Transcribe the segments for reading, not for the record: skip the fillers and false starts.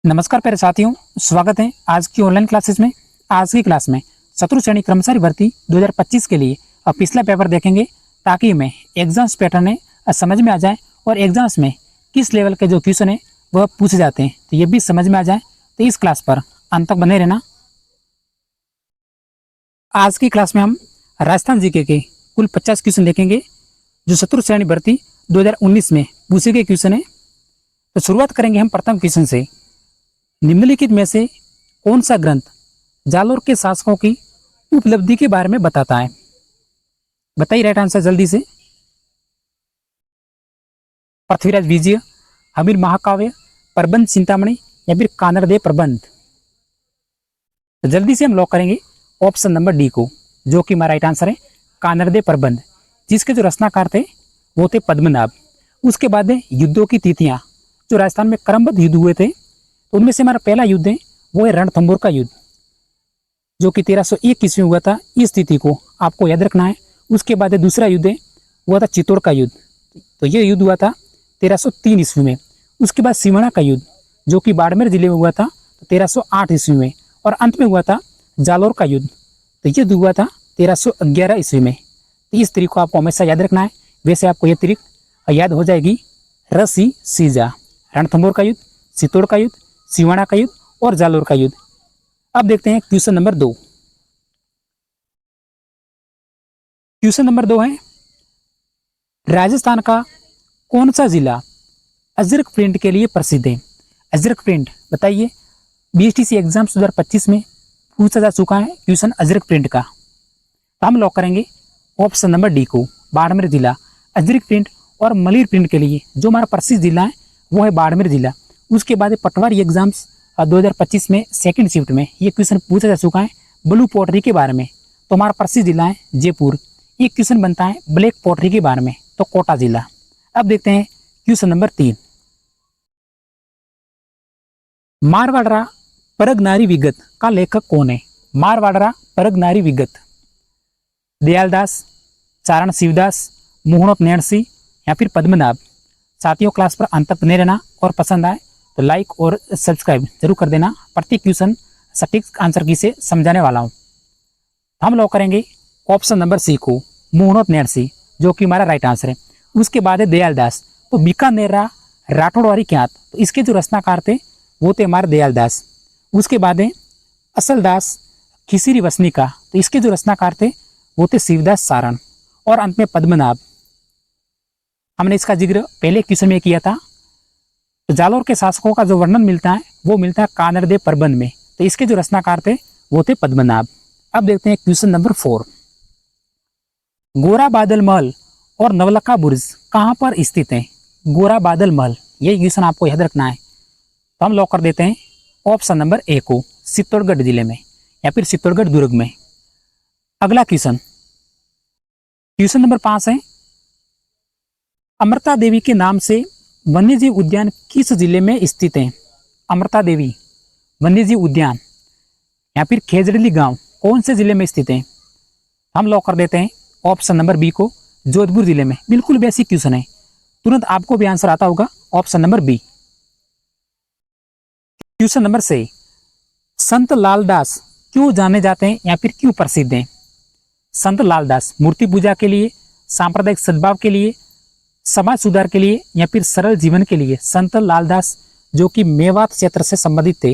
नमस्कार प्यारे साथियों, स्वागत है आज की ऑनलाइन क्लासेस में। आज की क्लास में शत्रु श्रेणी कर्मचारी भर्ती 2025 के लिए अब पिछला पेपर देखेंगे ताकि हमें एग्जाम्स पैटर्न है समझ में आ जाए और एग्जाम्स में किस लेवल के जो क्वेश्चन है वह पूछे जाते हैं तो ये भी समझ में आ जाए। तो इस क्लास पर अंत तक बने रहना। आज की क्लास में हम राजस्थान जीके के कुल 50 क्वेश्चन देखेंगे जो शत्रु श्रेणी भर्ती 2019 में पूछे गए क्वेश्चन है। तो शुरुआत करेंगे हम प्रथम क्वेश्चन से। निम्नलिखित में से कौन सा ग्रंथ जालोर के शासकों की उपलब्धि के बारे में बताता है? बताइए राइट आंसर जल्दी से। पृथ्वीराज विजय, हमीर महाकाव्य, प्रबंध चिंतामणि या फिर कानरदेव प्रबंध। तो जल्दी से हम लॉक करेंगे ऑप्शन नंबर डी को, जो कि हमारा राइट आंसर है कानरदेव प्रबंध, जिसके जो रचनाकार थे वो थे पद्मनाभ। उसके बाद युद्धों की तिथियां, जो राजस्थान में क्रमबद्ध युद्ध हुए थे तो उनमें से हमारा पहला युद्ध है वो है रणथंभौर का युद्ध, जो कि 1301 ईस्वी में हुआ था। इस तिथि को आपको याद रखना है। उसके बाद दूसरा युद्ध है हुआ था चित्तौड़ का युद्ध, तो ये युद्ध हुआ था 1303 ईस्वी में। उसके बाद सिमणा का युद्ध जो कि बाड़मेर जिले में हुआ था 1308 ईस्वी में, और अंत में हुआ था जालोर का युद्ध, तो ये हुआ था 1311 ईस्वी में। तो इस तरीक को आपको हमेशा याद रखना है। वैसे आपको ये तरीक याद हो जाएगी रसी सीजा, रणथंभौर का युद्ध, चित्तौड़ का युद्ध, सिवाना का युद्ध और जालोर का युद्ध। अब देखते हैं क्वेश्चन नंबर 2। क्वेश्चन नंबर 2 है राजस्थान का कौन सा जिला अजरक प्रिंट के लिए प्रसिद्ध है? अजरक प्रिंट बताइए। बीएसटीसी एग्जाम्स 2025 में पूछा जा चुका है क्वेश्चन अजरक प्रिंट का। तो हम लॉक करेंगे ऑप्शन नंबर डी को, बाड़मेर जिला। अजरक प्रिंट और मलिर प्रिंट के लिए जो हमारा प्रसिद्ध जिला है वो है बाड़मेर जिला। उसके बाद पटवारी एग्जाम्स 2025 में सेकंड शिफ्ट में ये क्वेश्चन पूछा जा चुका है ब्लू पॉटरी के बारे में, तो हमारा प्रसिद्ध जिला है जयपुर। एक क्वेश्चन बनता है ब्लैक पॉटरी के बारे में, तो कोटा जिला। अब देखते हैं क्वेश्चन नंबर 3। मारवाड़ा परगनारी विगत का लेखक कौन है? मारवाड़ा परगनारी विगत, दयालदास, चारण शिवदास, मोहनोत नैणसी या फिर पद्मनाभ। साथियों क्लास पर अंत तक बने रहना और पसंद आए तो लाइक और सब्सक्राइब जरूर कर देना। प्रत्येक क्वेश्चन सटीक आंसर की से समझाने वाला हूं। हम लॉक करेंगे ऑप्शन नंबर सी को, मोहनोत नैणसी, जो कि हमारा राइट आंसर है। उसके बाद है दयालदास, तो बीकानेरा राठौड़वारी ख्यात, तो इसके जो रचनाकार थे वो थे हमारे दयालदास। उसके बाद है असलदास खिसिरी वसनिका, तो इसके जो रचनाकार थे वो थे शिवदास सारण। और अंत में पद्मनाभ। हमने इसका जिक्र पहले क्वेश्चन में किया था। तो जालोर के शासकों का जो वर्णन मिलता है वो मिलता है कानरदेव प्रबंध में, तो इसके जो रचनाकार थे वो थे पद्मनाभ। अब देखते हैं क्वेश्चन नंबर 4। गोरा बादल महल और नवलखा बुर्ज कहां पर स्थित है? गोरा बादल महल, ये क्वेश्चन आपको याद रखना है। तो हम लॉक कर देते हैं ऑप्शन नंबर ए को, चित्तौड़गढ़ जिले में या फिर चित्तौड़गढ़ दुर्ग में। अगला क्वेश्चन, क्वेश्चन नंबर 5 है अमृता देवी के नाम से वन्यजीव उद्यान किस जिले में स्थित है? अमृता देवी वन्यजीव उद्यान या फिर खेजड़ली गांव कौन से जिले में स्थित है? हम लॉक कर देते हैं ऑप्शन नंबर बी को, जोधपुर जिले में। बिल्कुल बेसिक क्वेश्चन है, तुरंत आपको भी आंसर आता होगा। Option number B. Question number 6, Sant Laldas क्यों जाने जाते हैं या फिर क्यों प्रसिद्ध हैं? संत लालदास मूर्ति पूजा के लिए, सांप्रदायिक सद्भाव के लिए, समाज सुधार के लिए या फिर सरल जीवन के लिए। संत लालदास जो कि मेवात क्षेत्र से संबंधित थे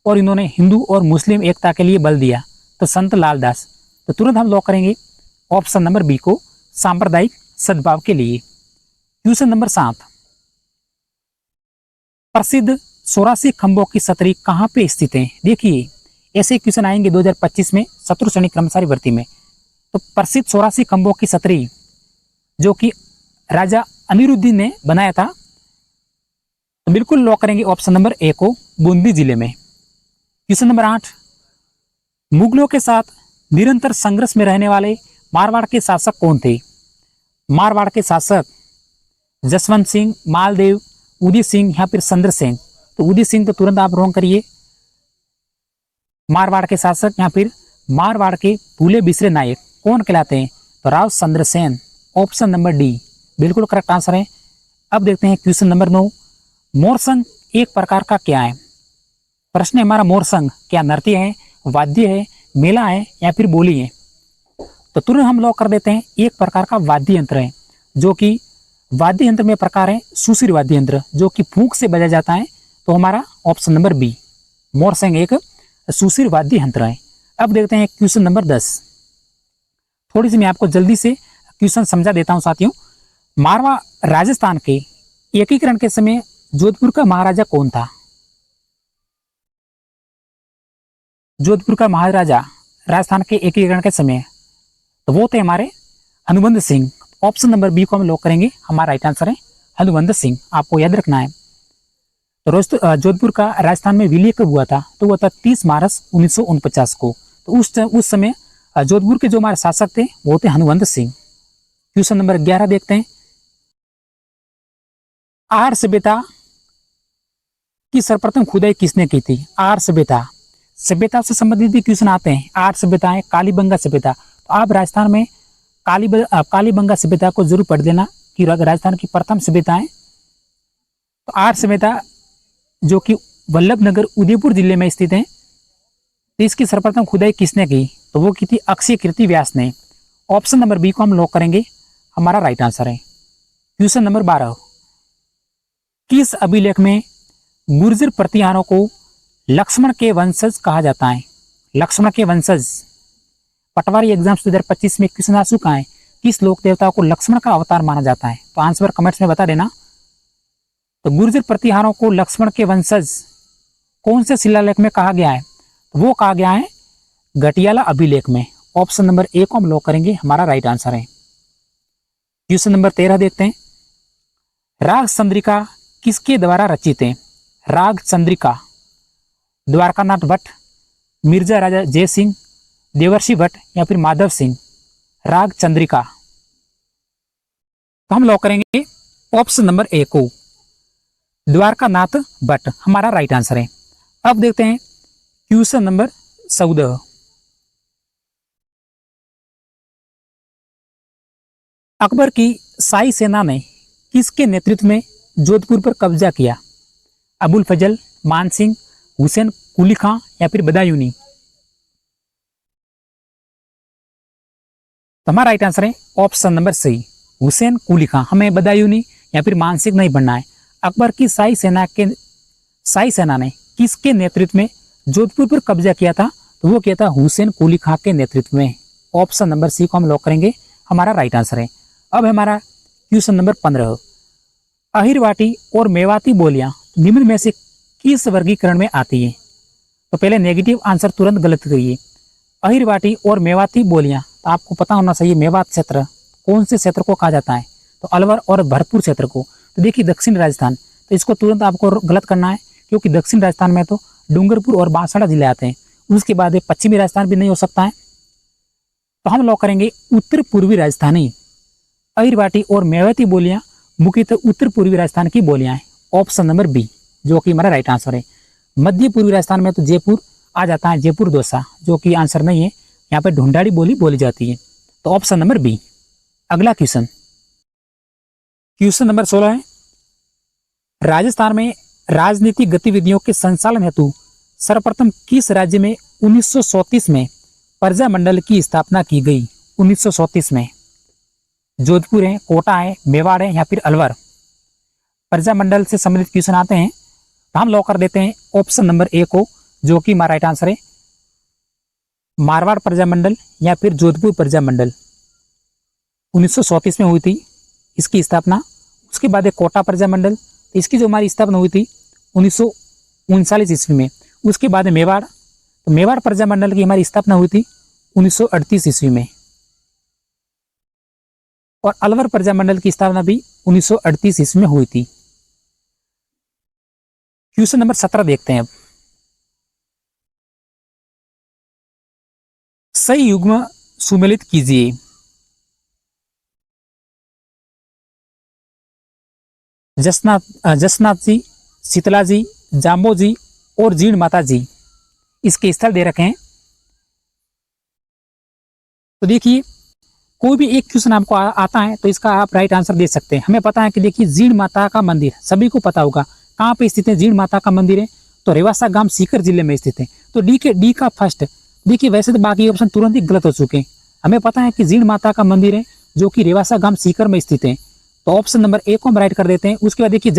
और इन्होंने हिंदू और मुस्लिम एकता के लिए बल दिया, तो संत लालदास। तो तुरंत हम लॉक करेंगे ऑप्शन नंबर बी को, सांप्रदायिक सद्भाव के लिए। क्वेश्चन नंबर 7, प्रसिद्ध 84 खंभों की छतरी कहां पे स्थित है? देखिए ऐसे क्वेश्चन आएंगे 2025 में शत्रु श्रेणी कर्मचारी भर्ती में। तो प्रसिद्ध 84 खंभों की छतरी जो कि राजा अमीरुद्दीन ने बनाया था, तो बिल्कुल लॉक करेंगे ऑप्शन नंबर ए को, बूंदी जिले में। क्वेश्चन नंबर 8, मुगलों के साथ निरंतर संघर्ष में रहने वाले मारवाड़ के शासक कौन थे? मारवाड़ के शासक जसवंत सिंह, मालदेव, उदय सिंह या फिर चंद्र सेन। तो उदय सिंह तो तुरंत आप रॉन्ग करिए। मारवाड़ के शासक या फिर मारवाड़ के फूले बिसरे नायक कौन कहलाते हैं? तो Rao Chandrasen. Option number D बिल्कुल करेक्ट आंसर है। अब देखते हैं क्वेश्चन नंबर 9, मोरसंग एक प्रकार का क्या है? प्रश्न है हमारा मोर संघ क्या नृत्य है, वाद्य है, मेला है या फिर बोली है। तो तुरंत हम लॉक कर देते हैं एक प्रकार का वाद्य यंत्र है, जो कि वाद्य यंत्र में प्रकार है सुशीर वाद्य यंत्र, जो कि फूंक से बजाया जाता है। तो हमारा ऑप्शन नंबर बी मोरसिंह एक सुशीर वाद्य यंत्र है। अब देखते हैं क्वेश्चन नंबर 10। थोड़ी सी मैं आपको जल्दी से क्वेश्चन समझा देता हूं साथियों। मारवा राजस्थान के एकीकरण के समय जोधपुर का महाराजा कौन था? जोधपुर का महाराजा राजस्थान के एकीकरण के समय तो वो थे हमारे Hanumant Singh. Option number B को हम लॉक करेंगे, हमारा राइट आंसर है हनुमंत सिंह। आपको याद रखना है। तो जोधपुर का राजस्थान में विलय कब हुआ था? तो वो था 30 मार्च 1949 को। तो उस समय जोधपुर के जो हमारे शासक थे वो थे हनुमंत सिंह। क्वेश्चन नंबर 11 देखते हैं। आर्य सभ्यता की सर्वप्रथम खुदाई किसने की थी? आर्य सभ्यता से संबंधित क्वेश्चन आते हैं। आर्य सभ्यता है कालीबंगा सभ्यता। तो आप राजस्थान में कालीबंगा सभ्यता को जरूर पढ़ देना कि राजस्थान की प्रथम सभ्यता है। तो आर्य सभ्यता जो कि वल्लभनगर उदयपुर जिले में स्थित है। तो इसकी सर्वप्रथम खुदाई किसने की? तो वो की थी अक्षय कीर्ति व्यास ने। ऑप्शन नंबर बी को हम लॉक करेंगे, हमारा राइट आंसर है। Question number 12। किस अभिलेख में गुर्जर प्रतिहारों को लक्ष्मण के वंशज कहा जाता है? लक्ष्मण के वंशज पटवारी एग्जाम 2025 में क्वेश्चन आ चुका है। किस लोक देवता को लक्ष्मण का अवतार माना जाता है? तो आंसर कमेंट्स में बता देना। तो गुर्जर प्रतिहारों को लक्ष्मण के वंशज कौन से शिलालेख में कहा गया है? तो वो कहा गया है गटियाला अभिलेख में। ऑप्शन नंबर ए को हम लॉक करेंगे, हमारा राइट आंसर है। क्वेश्चन नंबर 13 देखते हैं। राग चंद्रिका किसके द्वारा रचित है? राग चंद्रिका द्वारकानाथ भट्ट, मिर्जा राजा जय सिंह, देवर्षि भट्ट या फिर माधव सिंह। राग चंद्रिका तो हम लॉक करेंगे ऑप्शन नंबर ए को, द्वारकानाथ भट्ट, हमारा राइट आंसर है। अब देखते हैं क्वेश्चन नंबर 14। अकबर की शाही सेना ने किसके नेतृत्व में जोधपुर पर कब्जा किया? अबुल फजल, मान सिंह, हुसैन कुली खां या फिर बदायूनी। तो हमारा राइट आंसर है ऑप्शन नंबर सी, हुसैन कुली खां। हमें बदायूनी या फिर मान सिंह नहीं बनना है। अकबर की शाही सेना ने किसके नेतृत्व में जोधपुर पर कब्जा किया था? तो वो किया था हुसैन कुली खां के नेतृत्व में। ऑप्शन नंबर सी को हम लॉक करेंगे, हमारा राइट आंसर है। अब हमारा क्वेश्चन नंबर 15। अहिरवाटी और मेवाती बोलियां निम्न में से किस वर्गीकरण में आती है? तो पहले नेगेटिव आंसर तुरंत गलत करिए। अहिरवाटी और मेवाती बोलियां, तो आपको पता होना चाहिए मेवात क्षेत्र कौन से क्षेत्र को कहा जाता है? तो अलवर और भरतपुर क्षेत्र को। तो देखिए दक्षिण राजस्थान, तो इसको तुरंत आपको गलत करना है, क्योंकि दक्षिण राजस्थान में तो डूंगरपुर और बांसवाड़ा जिले आते हैं। उसके बाद पश्चिमी राजस्थान भी नहीं हो सकता है। तो हम लॉक करेंगे उत्तर पूर्वी राजस्थानी। अहिरवाटी और मेवाती बोलियां मुख्यतः उत्तर पूर्वी राजस्थान की बोलियां हैं। ऑप्शन नंबर बी जो कि हमारा राइट आंसर है। मध्य पूर्वी राजस्थान में तो जयपुर आ जाता है, जयपुर दोसा, जो कि आंसर नहीं है। यहाँ पे ढूंढाड़ी बोली बोली जाती है। तो ऑप्शन नंबर बी। अगला क्वेश्चन नंबर 16 है। राजस्थान में राजनीतिक गतिविधियों के संचालन हेतु सर्वप्रथम किस राज्य में 1934 में प्रजा मंडल की स्थापना की गई? 1934 में जोधपुर है, कोटा है, मेवाड़ है या फिर अलवर। प्रजा मंडल से संबंधित क्वेश्चन आते हैं, तो हम लॉक कर देते हैं ऑप्शन नंबर ए को, जो कि हमारा राइट आंसर है मारवाड़ प्रजा मंडल या फिर जोधपुर प्रजा मंडल। 1934 में हुई थी इसकी स्थापना। उसके बाद एक कोटा प्रजा मंडल, इसकी जो हमारी स्थापना हुई थी 1939 ईस्वी में। उसके बाद मेवाड़, तो मेवाड़ प्रजा मंडल की हमारी स्थापना हुई थी 1938 ईस्वी में। और अलवर प्रजा मंडल की स्थापना भी 1938 ईस्वी में हुई थी। क्वेश्चन नंबर 17 देखते हैं अब। सही युग्म सुमेलित कीजिए। जसनाथ जी, शीतला जी, जाम्बो जी और जीण माता जी, इसके स्थल दे रखे हैं। तो देखिए कोई भी एक क्वेश्चन आपको आता है तो इसका आप राइट आंसर दे सकते हैं। हमें पता है कि देखिए जीण माता का मंदिर सभी को पता होगा, कहाँ पे स्थित है जीण माता का मंदिर है? तो रेवासा गांव सीकर जिले में स्थित है। तो डी का फर्स्ट। देखिए वैसे तो बाकी ऑप्शन तुरंत ही गलत हो चुके हैं। हमें पता है कि जीण माता का मंदिर है जो कि रेवासा गांव सीकर में स्थित है, तो ऑप्शन नंबर ए को हम राइट कर देते हैं। उसके बाद देखिए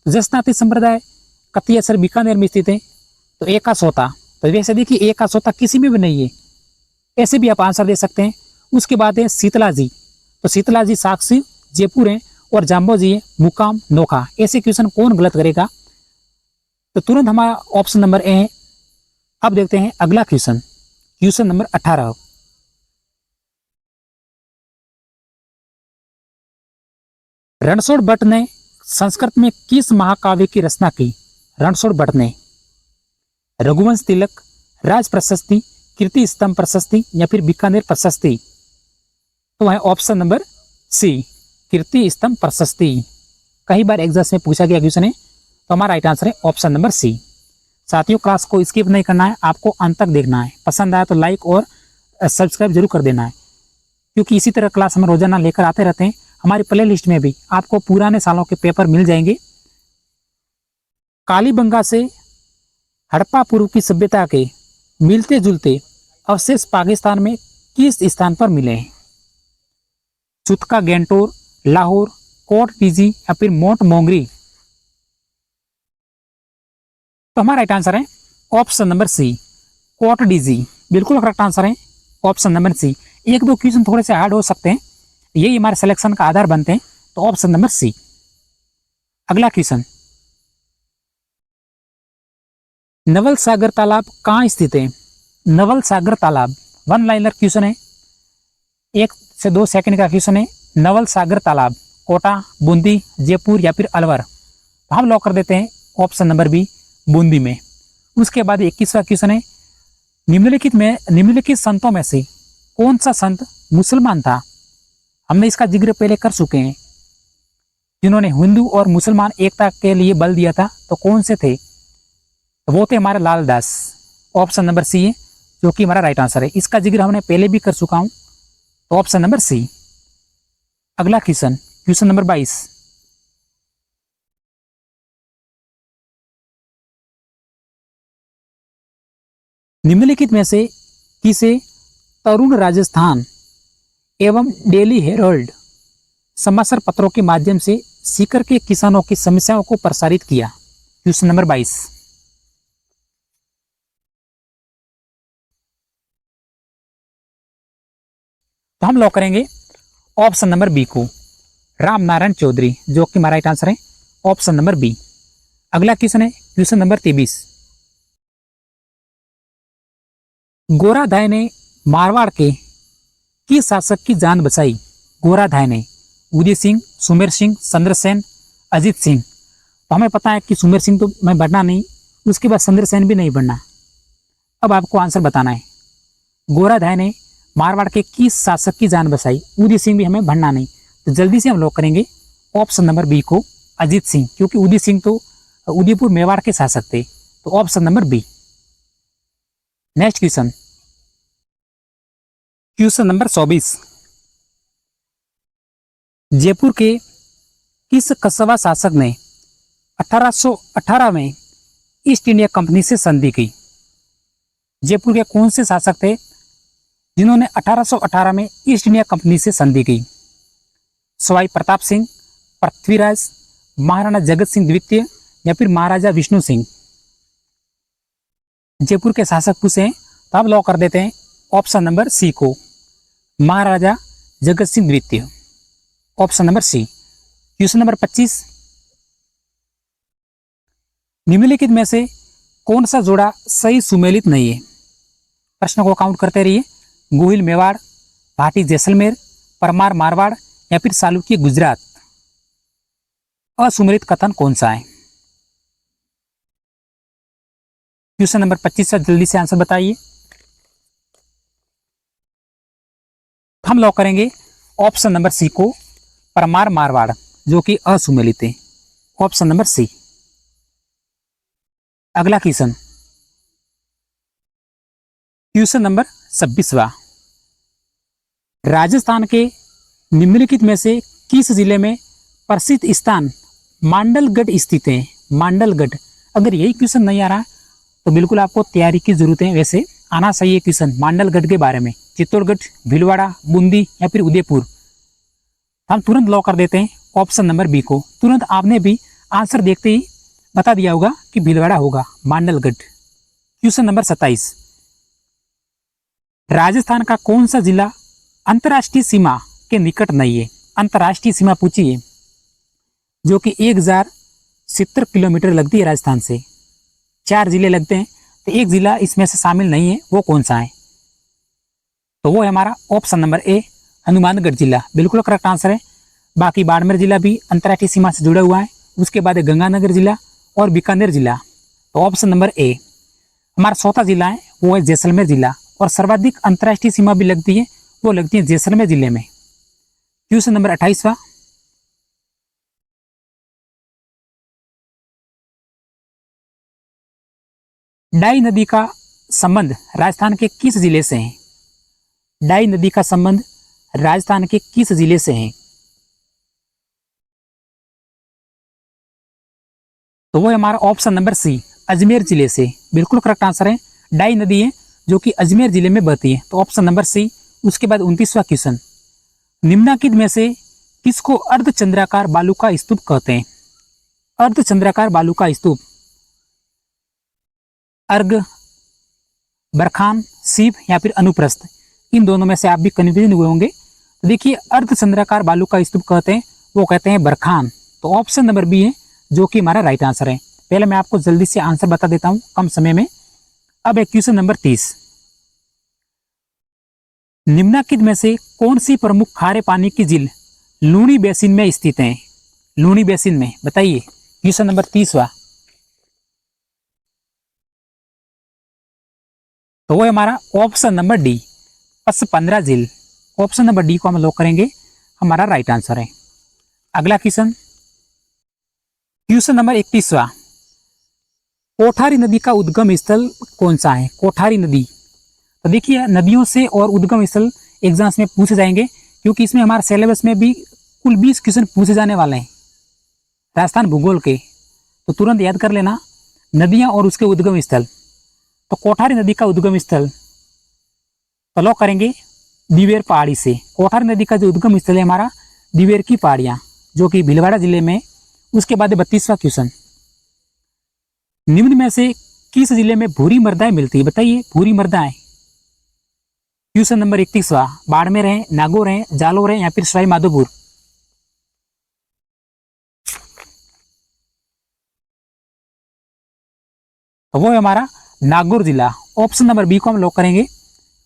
जसनाती संप्रदाय कतियासर बीकानेर में स्थित है, तो ए का सोता। तो वैसे देखिए ए का सोता किसी में भी नहीं है, ऐसे भी आप आंसर दे सकते हैं। उसके बाद है शीतला जी, तो शीतला जी साक्षी जयपुर है, और जाम्बो जी है मुकाम नोखा। ऐसे क्वेश्चन कौन गलत करेगा? तो तुरंत हमारा ऑप्शन नंबर ए है। अब देखते हैं अगला question, question number 18। Ranchhod Bhatt ने संस्कृत में किस महाकाव्य की रचना की? रणछोड़ भट्ट ने रघुवंश तिलक, राज प्रशस्ति, कीर्ति स्तंभ प्रशस्ति या फिर बीकानेर प्रशस्ति? तो है ऑप्शन नंबर सी, कीर्ति स्तंभ प्रशस्ति। कई बार एग्जाम में पूछा गया क्वेश्चन है, तो हमारा राइट आंसर है ऑप्शन नंबर सी। साथियों क्लास को स्किप नहीं करना है, आपको अंत तक देखना है। पसंद आया तो लाइक और सब्सक्राइब जरूर कर देना है, क्योंकि इसी तरह क्लास हम रोजाना लेकर आते रहते हैं। हमारी प्ले लिस्ट में भी आपको पुराने सालों के पेपर मिल जाएंगे। कालीबंगा से हड़प्पा पूर्व की सभ्यता के मिलते जुलते अवशेष पाकिस्तान में किस स्थान पर मिले हैं? चुतका गैंटोर, लाहौर, कोट डीजी या फिर मोट मोंगरी? तो हमारा राइट आंसर है option number C, Kot Diji. बिल्कुल करेक्ट आंसर है ऑप्शन नंबर सी। एक दो क्वेश्चन थोड़े से हार्ड हो सकते हैं, यही हमारे सिलेक्शन का आधार बनते हैं, तो ऑप्शन नंबर सी। अगला क्वेश्चन, नवल सागर तालाब कहाँ स्थित है? नवल सागर तालाब वन लाइनर क्वेश्चन है, 1 से 2 सेकंड का क्वेश्चन है। नवल सागर तालाब कोटा, बूंदी, जयपुर या फिर अलवर? तो हम लॉक कर देते हैं ऑप्शन नंबर बी, बूंदी में। उसके बाद 21वां क्वेश्चन है, निम्नलिखित संतों में से कौन सा संत मुसलमान था? हमने इसका जिक्र पहले कर चुके हैं, जिन्होंने हिंदू और मुसलमान एकता के लिए बल दिया था, तो कौन से थे? वो थे हमारे लाल दास। ऑप्शन नंबर सी है जो कि हमारा राइट आंसर है। इसका जिक्र हमने पहले भी कर चुका हूं, तो ऑप्शन नंबर सी। अगला क्वेश्चन, क्वेश्चन नंबर 22, निम्नलिखित में से किसे तरुण राजस्थान एवं डेली हेराल्ड समाचार पत्रों के माध्यम से सीकर के किसानों की समस्याओं को प्रसारित किया? Question number 22। तो हम लॉक करेंगे ऑप्शन नंबर बी को, राम नारायण चौधरी, जो कि हमारा राइट आंसर है ऑप्शन नंबर बी। अगला क्वेश्चन है क्वेश्चन नंबर 23, गोराधाय ने मारवाड़ के किस शासक की जान बचाई? गोराधाय ने उदय सिंह, सुमेर सिंह, चंद्रसेन, अजीत सिंह? तो हमें पता है कि सुमेर सिंह तो मैं बढ़ना नहीं, उसके बाद चंद्रसेन भी नहीं बढ़ना। अब आपको आंसर बताना है। गोराधाय ने मारवाड़ के किस शासक की जान बचाई? उदय सिंह भी हमें बढ़ना नहीं, तो जल्दी से हम लॉक करेंगे ऑप्शन नंबर बी को, अजीत सिंह, क्योंकि उदय सिंह तो उदयपुर मेवाड़ के शासक थे, तो option number B. Next question, question number 24, Jaipur के किस कस्बा शासक ने 1818 में ईस्ट इंडिया कंपनी से संधि की? जयपुर के कौन से शासक थे जिन्होंने 1818 में ईस्ट इंडिया कंपनी से संधि की? सवाई प्रताप सिंह, पृथ्वीराज, महाराणा जगत सिंह द्वितीय या फिर महाराजा विष्णु सिंह? जयपुर के शासक पूछे तो आप लॉक कर देते हैं ऑप्शन नंबर सी को, महाराजा जगत सिंह द्वितीय। Option number C. Question number 25, निम्नलिखित में से कौन सा जोड़ा सही सुमेलित नहीं है? प्रश्न को काउंट करते रहिए। गोहिल मेवाड़, भाटी जैसलमेर, परमार मारवाड़ या फिर चालुक्य गुजरात? असुमेलित कथन कौन सा है? क्वेश्चन नंबर 25 से जल्दी से आंसर बताइए। हम लॉक करेंगे ऑप्शन नंबर सी को, परमार मारवाड़, जो कि असुमेलित है। Option number C. अगला क्वेश्चन, क्वेश्चन नंबर 26वां, राजस्थान के निम्नलिखित में से किस जिले में प्रसिद्ध स्थान मांडलगढ़ स्थित है? मांडलगढ़, अगर यही क्वेश्चन नहीं आ रहा है तो बिल्कुल आपको तैयारी की जरूरत है। वैसे आना चाहिए क्वेश्चन मांडलगढ़ के बारे में, चित्तौड़गढ़, भीलवाड़ा, बूंदी या फिर उदयपुर। हम तुरंत लॉक कर देते हैं ऑप्शन नंबर बी को। तुरंत आपने भी आंसर देखते ही बता दिया होगा कि भीलवाड़ा होगा, मांडलगढ़। क्वेश्चन नंबर 27, राजस्थान का कौन सा जिला अंतर्राष्ट्रीय सीमा के निकट नहीं है? अंतर्राष्ट्रीय सीमा पूछी है जो कि 1070 किलोमीटर लगती है राजस्थान से। 4 जिले लगते हैं तो एक जिला इसमें से शामिल नहीं है, वो कौन सा है? तो वो है हमारा ऑप्शन नंबर ए, हनुमानगढ़ जिला। बिल्कुल करेक्ट आंसर है। बाकी बाड़मेर जिला भी अंतर्राष्ट्रीय सीमा से जुड़ा हुआ है। उसके बाद गंगानगर जिला और बीकानेर जिला। तो ऑप्शन नंबर ए। हमारा चौथा जिला है वो है जैसलमेर जिला, और सर्वाधिक अंतर्राष्ट्रीय सीमा भी लगती है, वो लगती है जैसलमेर जिले में। क्वेश्चन नंबर 28वां, डाई नदी का संबंध राजस्थान के किस जिले से है? डाई नदी का संबंध राजस्थान के किस जिले से है? तो वो है हमारा ऑप्शन नंबर सी, अजमेर जिले से। बिल्कुल करेक्ट आंसर है। डाई नदी है जो कि अजमेर जिले में बहती है, तो ऑप्शन नंबर सी। उसके बाद 29वां क्वेश्चन, निम्नलिखित में से किसको अर्धचंद्राकार बालू का स्तूप कहते हैं? अर्धचंद्राकार बालू का स्तूप, अर्घ, बरखान, शिव या फिर अनुप्रस्थ, इन दोनों में से आप भी कन्फ्यूजन हुए होंगे। तो देखिए अर्धचंद्राकार बालू का स्तूप कहते हैं, वो कहते हैं बरखान। तो ऑप्शन नंबर बी है जो कि हमारा राइट आंसर है। पहले मैं आपको जल्दी से आंसर बता देता हूं कम समय में। अब है क्वेश्चन नंबर 30, निम्नलिखित में से कौन सी प्रमुख खारे पानी की झील लूणी बेसिन में स्थित है? लूणी बेसिन में बताइए। क्वेश्चन नंबर 30वां, तो वो है हमारा ऑप्शन नंबर डी, 15 झील। ऑप्शन नंबर डी को हम लॉक करेंगे, हमारा राइट आंसर है। अगला क्वेश्चन, क्वेश्चन नंबर 31वां, कोठारी नदी का उद्गम स्थल कौन सा है? कोठारी नदी। तो देखिए नदियों से और उद्गम स्थल एग्जाम्स में पूछे जाएंगे, क्योंकि इसमें हमारे सिलेबस में भी कुल 20 क्वेश्चन पूछे जाने वाले हैं राजस्थान भूगोल के। तो तुरंत याद कर लेना नदियां और उसके उद्गम स्थल। तो कोठारी नदी का उद्गम स्थल तो लॉक करेंगे दिवेर पहाड़ी से। कोठारी नदी का जो उद्गम स्थल है हमारा दिवेर की पहाड़ियां, जो कि भीलवाड़ा जिले में। उसके बाद 32वां क्वेश्चन, निम्न में से किस जिले में भूरी मृदाएं मिलती है? बताइए भूरी मृदाएं। क्वेश्चन नंबर 31वां, बाड़मेर है, नागौर है, जालोर है या फिर सवाई माधोपुर। तो वो है हमारा नागौर जिला। ऑप्शन नंबर बी को हम लॉक करेंगे।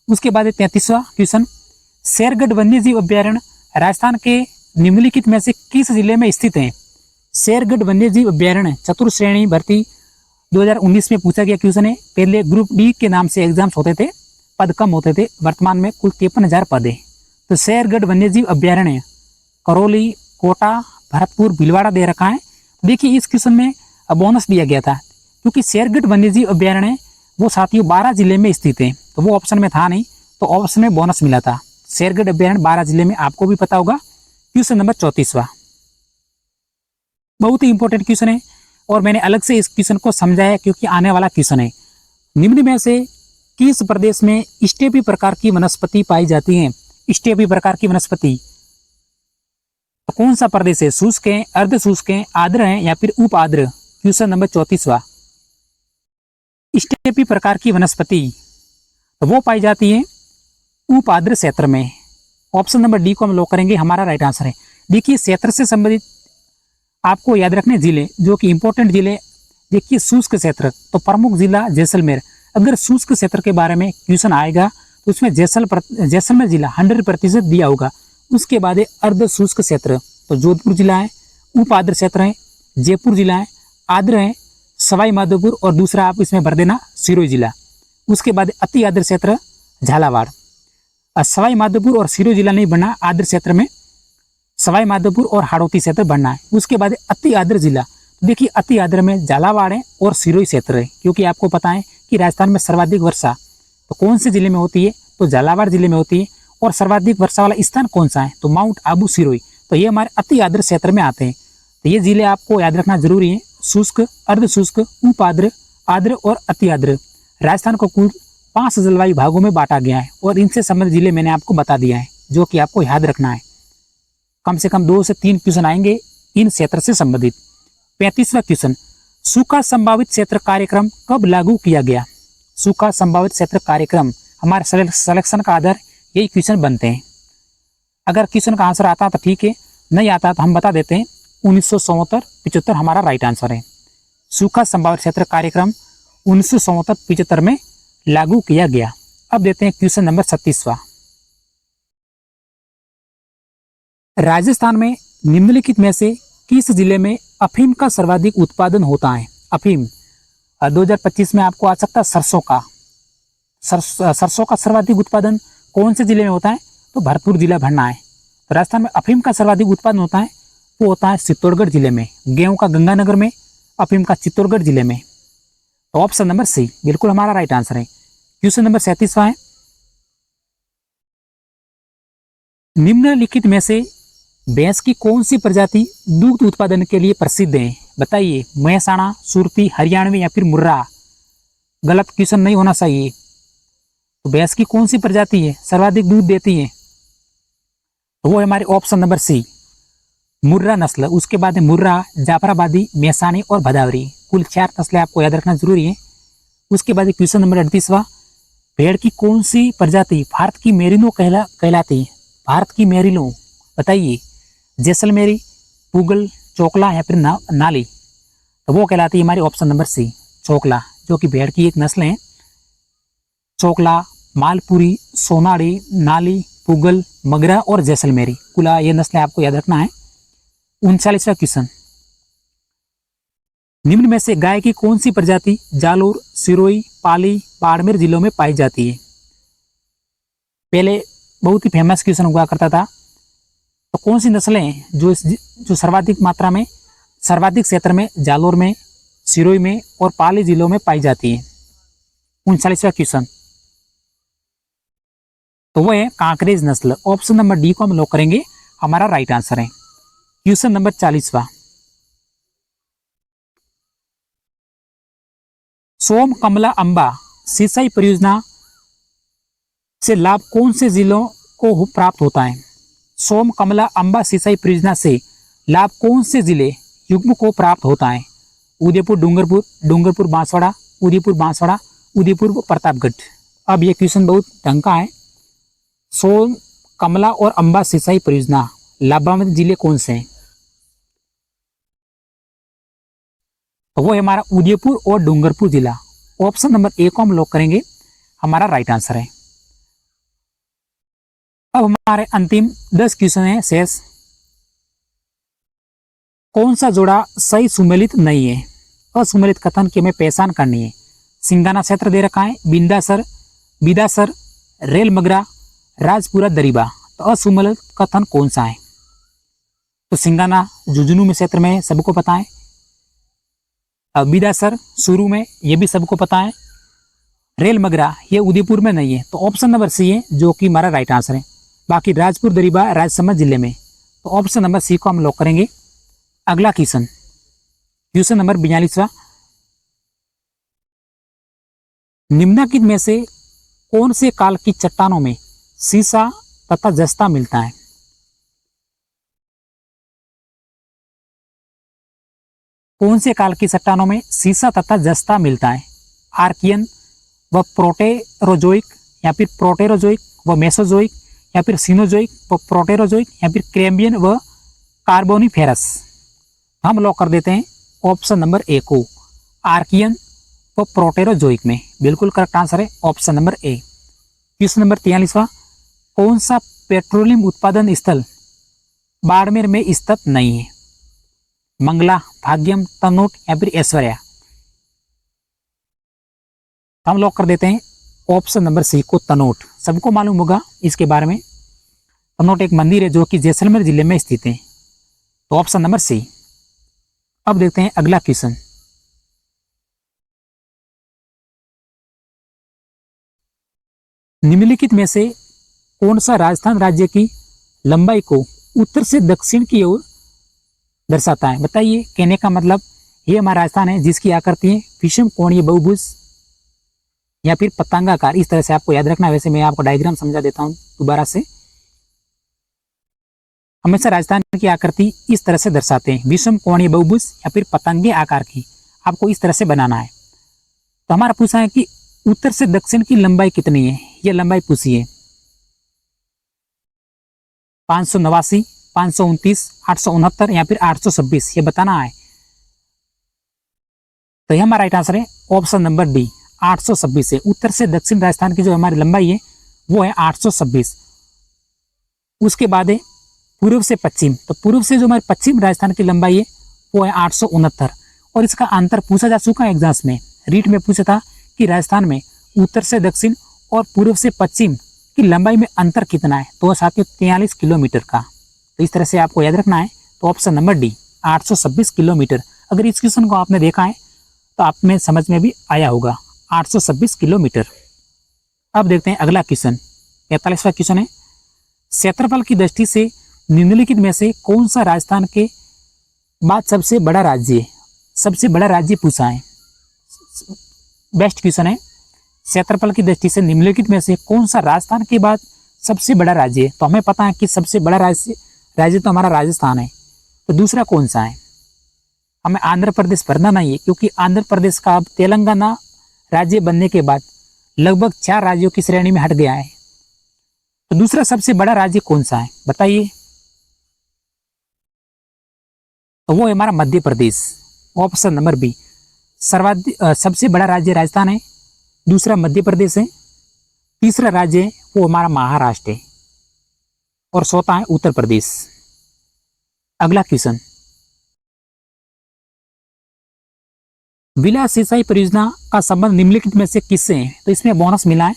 उसके बाद 33वां क्वेश्चन, शेरगढ़ वन्यजीव अभ्यारण्य राजस्थान के निम्नलिखित में से किस जिले में स्थित है? शेरगढ़ वन्यजीव अभ्यारण्य चतुर्थ श्रेणी भर्ती 2019 में पूछा गया क्वेश्चन है। पहले ग्रुप डी के नाम से एग्जाम्स होते थे, पद कम होते थे, वर्तमान में कुल 53,000 पद है। तो शेरगढ़ वन्यजीव अभ्यारण्य करौली, कोटा, भरतपुर, भीलवाड़ा दे रखा है। देखिए इस क्वेश्चन में बोनस दिया गया था, क्योंकि शेरगढ़ वन्यजीव अभ्यारण्य वो साथियों 12 जिले में स्थित है, तो वो ऑप्शन में था नहीं, तो ऑप्शन में बोनस मिला था। शेरगढ़ अभ्यारण्य 12 जिले में, आपको भी पता होगा। क्वेश्चन नंबर 34वां, बहुत ही इंपॉर्टेंट क्वेश्चन है और मैंने अलग से इस क्वेश्चन को समझाया क्योंकि आने वाला क्वेश्चन है। निम्न में से किस प्रदेश में स्टेपी प्रकार की वनस्पति पाई जाती है? स्टेपी प्रकार की वनस्पति तो कौन सा प्रदेश है? शुष्क है, अर्ध शुष्क है, आर्द्र है या फिर उप आर्द्र? क्वेश्चन नंबर 34वां, स्टेपी प्रकार की वनस्पति तो वो पाई जाती है उप आर्द्र क्षेत्र में। ऑप्शन नंबर डी को हम लॉक करेंगे, हमारा राइट आंसर है। देखिए क्षेत्र से संबंधित आपको याद रखने जिले जो कि इंपॉर्टेंट जिले। देखिए शुष्क क्षेत्र तो प्रमुख जिला जैसलमेर। अगर शुष्क क्षेत्र के बारे में क्वेश्चन आएगा तो उसमें जैसलमेर जिला 100% दिया होगा। उसके बाद अर्ध शुष्क क्षेत्र तो जोधपुर जिला है, उप आर्द्र क्षेत्र है जयपुर जिला है, आर्द्र है सवाई माधोपुर और दूसरा आप इसमें भर देना सिरोही जिला। उसके बाद अति आर्द्र क्षेत्र झालावाड़। सवाई माधोपुर और सिरोही जिला नहीं बनना, आर्द्र क्षेत्र में सवाई माधोपुर और हाड़ौती क्षेत्र बनना है। उसके बाद अति आर्द्र जिला, देखिए अति आर्द्र में झालावाड़ है और सिरोही क्षेत्र है, क्योंकि आपको पता है कि राजस्थान में सर्वाधिक वर्षा तो कौन से जिले में होती है? तो झालावाड़ जिले में होती है। और सर्वाधिक वर्षा वाला स्थान कौन सा है? तो माउंट आबू सिरोही। तो ये हमारे अति आर्द्र क्षेत्र में आते हैं। तो ये जिले आपको याद रखना जरूरी है। शुष्क, अर्ध शुष्क, उपाद्र, आर्द्र और अति आर्द्र। राजस्थान को कुल 5 जलवायु भागों में बांटा गया है और इनसे संबंधित जिले मैंने आपको बता दिया है, जो कि आपको याद रखना है। कम से कम 2 से 3 क्वेश्चन आएंगे इन क्षेत्र से संबंधित। 35वां क्वेश्चन, सूखा संभावित क्षेत्र कार्यक्रम कब लागू किया गया? सूखा संभावित क्षेत्र कार्यक्रम हमारे सिलेक्शन का आधार यही क्वेश्चन बनते हैं। अगर क्वेश्चन का आंसर आता तो ठीक है, नहीं आता तो हम बता देते हैं 1974-75 हमारा राइट आंसर है। सूखा संभावित क्षेत्र कार्यक्रम 1974-75 में लागू किया गया। अब देते हैं क्वेश्चन नंबर 36वां। राजस्थान में निम्नलिखित में से किस जिले में अफीम का सर्वाधिक उत्पादन होता है? अफीम 2025 में आपको आ सकता है सरसों का। सरसों का सर्वाधिक उत्पादन कौन से जिले में होता है? तो भरतपुर जिला भरना है। तो राजस्थान में अफीम का सर्वाधिक उत्पादन होता है, वो होता है चित्तौड़गढ़ जिले में। गेहूं का गंगानगर में, अफीम का चित्तौड़गढ़ जिले में। तो ऑप्शन नंबर सी बिल्कुल हमारा राइट आंसर है। क्वेश्चन नंबर 37वां है, निम्नलिखित में से भैंस की कौन सी प्रजाति दूध उत्पादन के लिए प्रसिद्ध है? बताइए, मेहसाणा, सुरती, हरियाणवी या फिर मुर्रा? गलत क्वेश्चन नहीं होना चाहिए। तो भैंस की कौन सी प्रजाति है सर्वाधिक दूध देती है? तो वो है हमारे ऑप्शन नंबर सी, मुर्रा नस्ल। उसके बाद है मुर्रा, जाफराबादी, मेहसानी और भदावरी। कुल 4 नस्लें आपको याद रखना जरूरी है। उसके बाद क्वेश्चन नंबर 38वां, भेड़ की कौन सी प्रजाति भारत की मेरिनो कहलाती है? भारत की मेरिनो बताइए, जैसलमेरी, पुगल, चोकला या फिर नाली? तो वो कहलाती है हमारी ऑप्शन नंबर सी, चोकला, जो कि भेड़ की एक नस्ल है। चोकला, मालपुरी, सोनाड़ी, नाली, पुगल, मगरा और जैसलमेरी, कुल ये नस्लें आपको याद रखना है। 39वां क्वेश्चन, निम्न में से गाय की कौन सी प्रजाति जालोर, सिरोही, पाली, बाड़मेर जिलों में पाई जाती है? पहले बहुत ही फेमस क्वेश्चन हुआ करता था। तो कौन सी नस्लें हैं जो सर्वाधिक मात्रा में, सर्वाधिक क्षेत्र में जालोर में, सिरोही में और पाली जिलों में पाई जाती है? 39वां क्वेश्चन, तो वो है कांकरेज नस्ल। ऑप्शन नंबर डी को हम लॉक करेंगे, हमारा राइट आंसर है। क्वेश्चन नंबर 40वां, सोम कमला अंबा सिंचाई परियोजना से लाभ कौन से जिलों को प्राप्त होता है? सोम कमला अंबा सिंचाई परियोजना से लाभ कौन से जिले युग्म को प्राप्त होता है? उदयपुर, डूंगरपुर, बांसवाड़ा, उदयपुर, प्रतापगढ़। अब ये क्वेश्चन बहुत ढंग का है। सोम, कमला और अंबा सिंचाई परियोजना लाभान्वित जिले कौन से हैं? तो वो है हमारा उदयपुर और डूंगरपुर जिला। ऑप्शन नंबर ए को हम लॉक करेंगे, हमारा राइट आंसर है। अब हमारे अंतिम 10 क्वेश्चन है शेष। कौन सा जोड़ा सही सुमेलित नहीं है? असुमेलित कथन की हमें पहचान करनी है। सिंगाना क्षेत्र दे रखा है, बिंदासर, बिदासर, रेल मगरा, राजपुरा, दरीबा। तो असुमेलित कथन कौन सा है? तो सिंगाना झुंझुनू में क्षेत्र में सबको पता है। बिदासर शुरू में, ये भी सबको पता है। रेल मगरा ये उदयपुर में नहीं है, तो ऑप्शन नंबर सी है जो कि हमारा राइट आंसर है। बाकी राजपुर, दरीबा राजसमंद जिले में, तो ऑप्शन नंबर सी को हम लॉक करेंगे। अगला क्वेश्चन, क्वेश्चन नंबर 42वां, निम्नलिखित में से कौन से काल की चट्टानों में सीसा तथा जस्ता मिलता है? कौन से काल की चट्टानों में सीसा तथा जस्ता मिलता है? आर्कियन व प्रोटेरोजोइक या फिर प्रोटेरोजोइक व मेसोजोइक या फिर सिनोजोइक व प्रोटेरोजोइक या फिर क्रेम्बियन व कार्बोनिफेरस? हम लॉक कर देते हैं ऑप्शन नंबर ए को, आर्कियन व प्रोटेरोजोइक में। बिल्कुल करेक्ट आंसर है option number A. Question number 43वां, कौन सा पेट्रोलियम उत्पादन स्थल बाड़मेर में स्थित नहीं है? मंगला, भाग्यम, तनोट या फिर ऐश्वर्या? हम लॉक कर देते हैं ऑप्शन नंबर सी को, तनोट। सबको मालूम होगा इसके बारे में। तनोट एक मंदिर है जो कि जैसलमेर जिले में स्थित है, तो ऑप्शन नंबर सी। अब देखते हैं अगला क्वेश्चन, निम्नलिखित में से कौन सा राजस्थान राज्य की लंबाई को उत्तर से दक्षिण की ओर दर्शाता है? बताइए, कहने का मतलब ये हमारा राजस्थान है जिसकी आकृति है विषम कोणीय बहुभुज या फिर पतंगाकार। इस तरह से आपको याद रखना है। वैसे मैं आपको डायग्राम समझा देता हूँ दोबारा से। हमेशा राजस्थान की आकृति इस तरह से दर्शाते हैं, विषम कोणीय बहुभुज या फिर पतंगे आकार की। आपको इस तरह से बनाना है। तो हमारा पूछा है कि उत्तर से दक्षिण की लंबाई कितनी है। यह लंबाई पूछी है 589, 529, 869 या फिर 826, ये बताना है। तो यह हमारा राइट आंसर है ऑप्शन नंबर डी, 826 है। उत्तर से दक्षिण राजस्थान की जो हमारी लंबाई है वो है 826। उसके बाद है पूर्व से पश्चिम। तो पूर्व से जो हमारी पश्चिम राजस्थान की लंबाई है वो है 869। और इसका अंतर पूछा जा चुका है एग्जाम्स में। रीट में पूछा था कि राजस्थान में उत्तर से दक्षिण और पूर्व से पश्चिम की लंबाई में अंतर कितना है। तो साथियों 43 किलोमीटर का। तो इस तरह से आपको याद रखना है। तो ऑप्शन नंबर डी, 826 किलोमीटर। अगर इस क्वेश्चन को आपने देखा है तो आप में समझ में भी आया होगा, 826 किलोमीटर। अब देखते हैं अगला क्वेश्चन, 45वां क्वेश्चन है, क्षेत्रफल की दृष्टि से निम्नलिखित में से कौन सा राजस्थान के बाद सबसे बड़ा राज्य है। सबसे बड़ा राज्य पूछा है। बेस्ट क्वेश्चन है, क्षेत्रफल की दृष्टि से निम्नलिखित में से कौन सा राजस्थान के बाद सबसे बड़ा राज्य है। तो हमें पता है कि सबसे बड़ा राज्य तो हमारा राजस्थान है। तो दूसरा कौन सा है। हमें आंध्र प्रदेश भरना नहीं है, क्योंकि आंध्र प्रदेश का अब तेलंगाना राज्य बनने के बाद लगभग 4 राज्यों की श्रेणी में हट गया है। तो दूसरा सबसे बड़ा राज्य कौन सा है बताइए। तो वो है हमारा Madhya Pradesh, option number B. सबसे बड़ा राज्य राजस्थान है, दूसरा मध्य प्रदेश है, तीसरा राज्य है वो हमारा महाराष्ट्र है और चौथा है उत्तर प्रदेश। अगला क्वेश्चन, विलास सिंचाई परियोजना का संबंध निम्नलिखित में से किससे है। तो इसमें बोनस मिला है।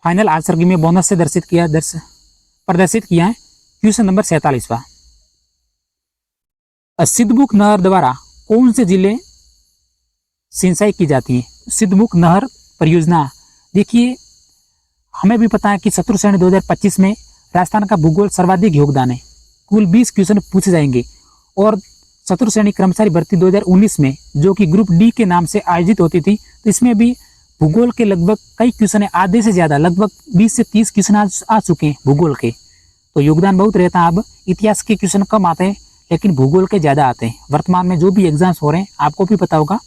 फाइनल आंसर की में बोनस से प्रदर्शित किया है। क्वेश्चन नंबर 47वां, सिद्धमुख नहर द्वारा कौन से जिले सिंचाई की जाती है। सिद्धमुख नहर परियोजना, देखिए हमें भी पता है कि चतुर्थ श्रेणी 2025 में राजस्थान का भूगोल सर्वाधिक योगदान है। कुल 20 क्वेश्चन पूछे जाएंगे। और चतुर्थ श्रेणी कर्मचारी भर्ती 2019 में जो कि ग्रुप डी के नाम से आयोजित होती थी, तो इसमें भी भूगोल के लगभग कई क्वेश्चन है, आधे से ज्यादा लगभग 20 से 30 क्वेश्चन आ चुके हैं भूगोल के। तो योगदान बहुत रहता है। अब इतिहास के क्वेश्चन कम आते हैं लेकिन भूगोल के ज्यादा आते हैं। वर्तमान में जो भी एग्जाम्स हो रहे हैं आपको भी पता होगा,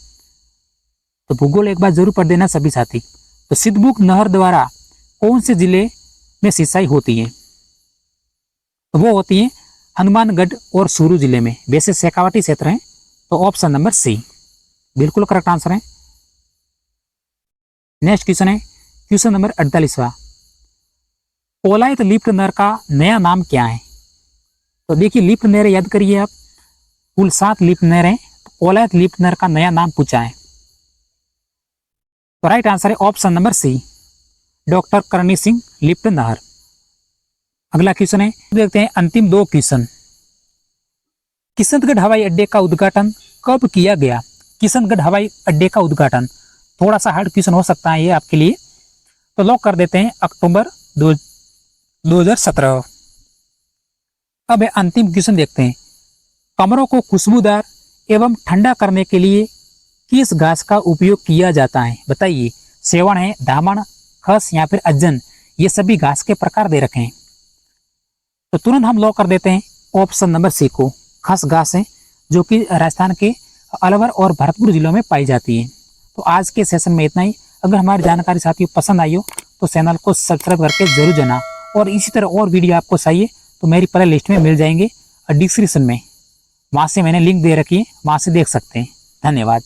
तो भूगोल एक बार जरूर पढ़ देना सभी साथी। तो सिद्धमुख नहर द्वारा कौन से जिले में सिंचाई होती है। तो वो होती है हनुमानगढ़ और चूरू जिले में। वैसे शेखावाटी क्षेत्र है। तो ऑप्शन नंबर सी बिल्कुल करेक्ट आंसर है। नेक्स्ट क्वेश्चन है क्वेश्चन नंबर 48वां, कोलायत लिफ्ट नहर का नया नाम क्या है। तो देखिए लिफ्ट नहर याद करिए आप, कुल 7 लिफ्ट नहर है। तो कोलायत लिफ्ट नहर का नया नाम पूछा है। तो राइट आंसर है ऑप्शन नंबर सी, डॉक्टर करणी सिंह लिफ्ट नहर। अगला क्वेश्चन है, देखते हैं अंतिम 2 क्वेश्चन। किशनगढ़ हवाई अड्डे का उद्घाटन कब किया गया। किशनगढ़ हवाई अड्डे का उद्घाटन, थोड़ा सा हार्ड क्वेश्चन हो सकता है ये आपके लिए। तो लॉक कर देते हैं अक्टूबर 2017। अब अंतिम क्वेश्चन देखते हैं, कमरों को खुशबूदार एवं ठंडा करने के लिए किस घास का उपयोग किया जाता है बताइए। सेवण है, दामन, खस या फिर अज्जन, ये सभी घास के प्रकार दे रखे हैं। तो तुरंत हम लॉक कर देते हैं ऑप्शन नंबर सी को, खस घास है जो कि राजस्थान के अलवर और भरतपुर जिलों में पाई जाती है। तो आज के सेशन में इतना ही। अगर हमारी जानकारी साथियों पसंद आई हो तो चैनल को सब्सक्राइब करके जरूर जाना। और इसी तरह और वीडियो आपको चाहिए तो मेरी प्ले लिस्ट में मिल जाएंगे और डिस्क्रिप्शन में, वहाँ से मैंने लिंक दे रखी है, वहाँ से देख सकते हैं। धन्यवाद।